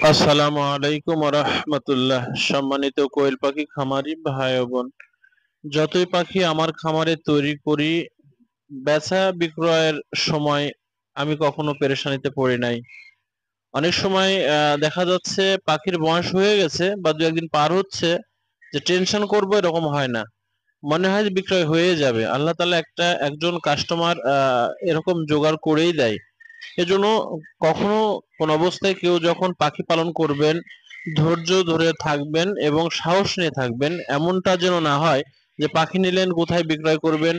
আসসালামু আলাইকুম ওয়া রাহমাতুল্লাহ। সম্মানিত কোয়েল পাখি খামারি ভাই ও বোন, যতই পাখি আমার খামারে তৈরি করি, বেচা বিক্রয়ের সময় আমি কখনো পেরেশানিতে পড়ি নাই। অনেক সময় দেখা যাচ্ছে পাখির বয়স হয়ে গেছে বা দু একদিন পার হচ্ছে, যে টেনশন করবো এরকম হয় না। মনে হয় যে বিক্রয় হয়ে যাবে। আল্লাহ তাআলা একজন কাস্টমার এরকম জোগাড় করেই দেয়। এজন্য কখনো কোন অবস্থায় কেউ যখন পাখি পালন করবেন, ধৈর্য ধরে থাকবেন এবং সাহস নিয়ে থাকবেন। এমনটা যেন না হয় যে পাখি নিলেন, কোথায় বিক্রয় করবেন,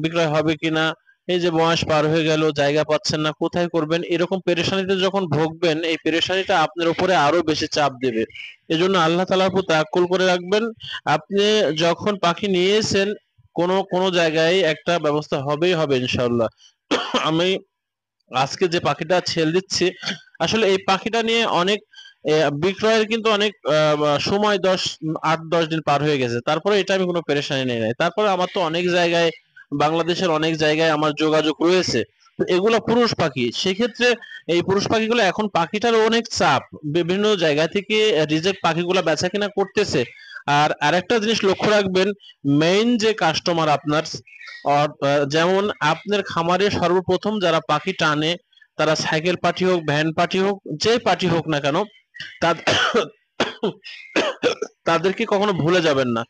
বিক্রয় হবে কিনা, এই যে বয়স পার হয়ে গেল, জায়গা পাচ্ছেন না, কোথায় করবেন, এরকম পেরেশানিতে যখন ভুগবেন, এই পেরেশানিটা আপনার উপরে আরো বেশি চাপ দেবে। এজন্য আল্লাহ তাআলার উপর তাওয়াক্কুল করে রাখবেন। আপনি যখন পাখি নিয়েছেন, কোনো কোনো জায়গায় একটা ব্যবস্থা হবেই হবে ইনশাআল্লাহ। আমি আজকে যে পাখিটা ছেড়ে দিচ্ছি, আসলে এই পাখিটা নিয়ে অনেক বিক্রয়ের কিন্তু অনেক সময় 8-10 দিন পার হয়ে গেছে, তারপরে এটা আমি কোনো পেরেশানি নেই নাই। তারপরে আমার তো অনেক জায়গায়, বাংলাদেশের অনেক জায়গায় আমার যোগাযোগ রয়েছে। তো এগুলো পুরুষ পাখি, সেক্ষেত্রে এই পুরুষ পাখিগুলো এখন পাখিটার অনেক চাপ, বিভিন্ন জায়গা থেকে রিজেক্ট পাখিগুলো বেচা কিনা করতেছে। আর আরেকটা জিনিস লক্ষ্য রাখবেন, মেইন যে কাস্টমার আপনার, যেমন আপনার খামারে সর্বপ্রথম যারা পাখি টানে, তারা সাইকেল পার্টি হোক, ভ্যান পার্টি হোক, যে পার্টি হোক না কেন, তা- তাদেরকে কখনো ভুলে যাবেন না।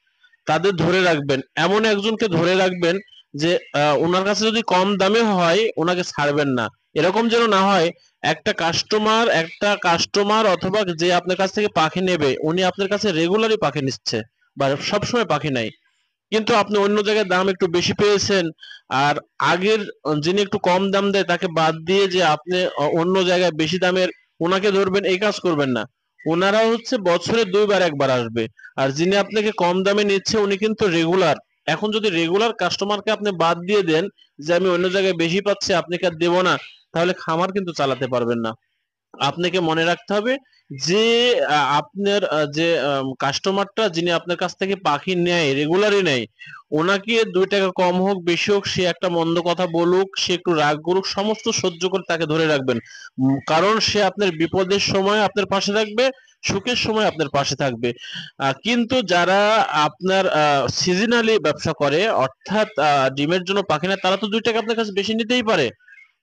তাদের ধরে রাখবেন, এমন একজনকে ধরে রাখবেন যে ওনার কাছে যদি কম দামে হয় ওনাকে ছাড়বেন না। এরকম যেন না হয় একটা কাস্টমার অথবা যে আপনার কাছ থেকে পাখি নেবে, উনি আপনার কাছে রেগুলারই পাখি নিচ্ছে বা সবসময় পাখি নাই, কিন্তু আপনি অন্য জায়গায় দাম একটু বেশি পেয়েছেন, আর আগের যিনি একটু কম দাম দেয় তাকে বাদ দিয়ে যে আপনি অন্য জায়গায় বেশি দামের ওনাকে ধরবেন, এই কাজ করবেন না। ওনারা হচ্ছে বছরে 2 বার 1 বার আসবে, আর যিনি আপনাকে কম দামে নিচ্ছে উনি কিন্তু রেগুলার। এখন যদি রেগুলার কাস্টমারকে আপনি বাদ দিয়ে দেন যে আমি অন্য জায়গায় বেশি পাচ্ছি আপনাকে আর দেবো না, তাহলে খামার কিন্তু চালাতে পারবেন না। আপনাকে মনে রাখতে হবে যে আপনার যে কাস্টমারটা যিনি আপনার কাছ থেকে পাখি নেয়, রেগুলারই নেয়, ওনাকে 2 টাকা কম হোক বেশি হোক, সে একটা মন্দ কথা বলুক, সে একটু রাগ করুক, সমস্ত সহ্য করে তাকে ধরে রাখবেন। কারণ সে আপনার বিপদের সময় আপনার পাশে থাকবে, সুখের সময় আপনার পাশে থাকবে। কিন্তু যারা আপনার সিজনালি ব্যবসা করে, অর্থাৎ ডিমের জন্য পাখি নেয়, তারা তো 2 টাকা আপনার কাছে বেশি নিতেই পারে।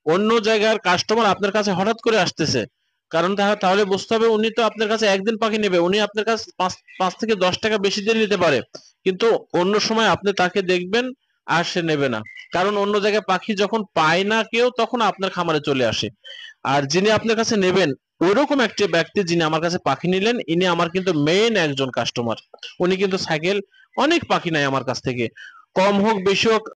অন্য জায়গার কাস্টমার আপনার কাছে হঠাৎ করে আসতেছে, কারণ তাহলে বুঝতে হবে উনি তো আপনার কাছে একদিন পাখি নেবে, উনি আপনার কাছে পাঁচ পাঁচ থেকে 10 টাকা বেশি দিয়ে নিতে পারে। কিন্তু অন্য সময় আপনি তাকে দেখবেন আর সে নেবে না, কারণ অন্য জায়গায় পাখি যখন পায় না কেউ, তখন আপনার খামারে চলে আসে। আর যিনি আপনার কাছে নেবেন, ওইরকম একটি ব্যক্তি যিনি আমার কাছে পাখি নিলেন, ইনি আমার কিন্তু মেইন একজন কাস্টমার। উনি কিন্তু সাইকেল, অনেক পাখি নেয় আমার কাছ থেকে, কম হোক বেশি হোক,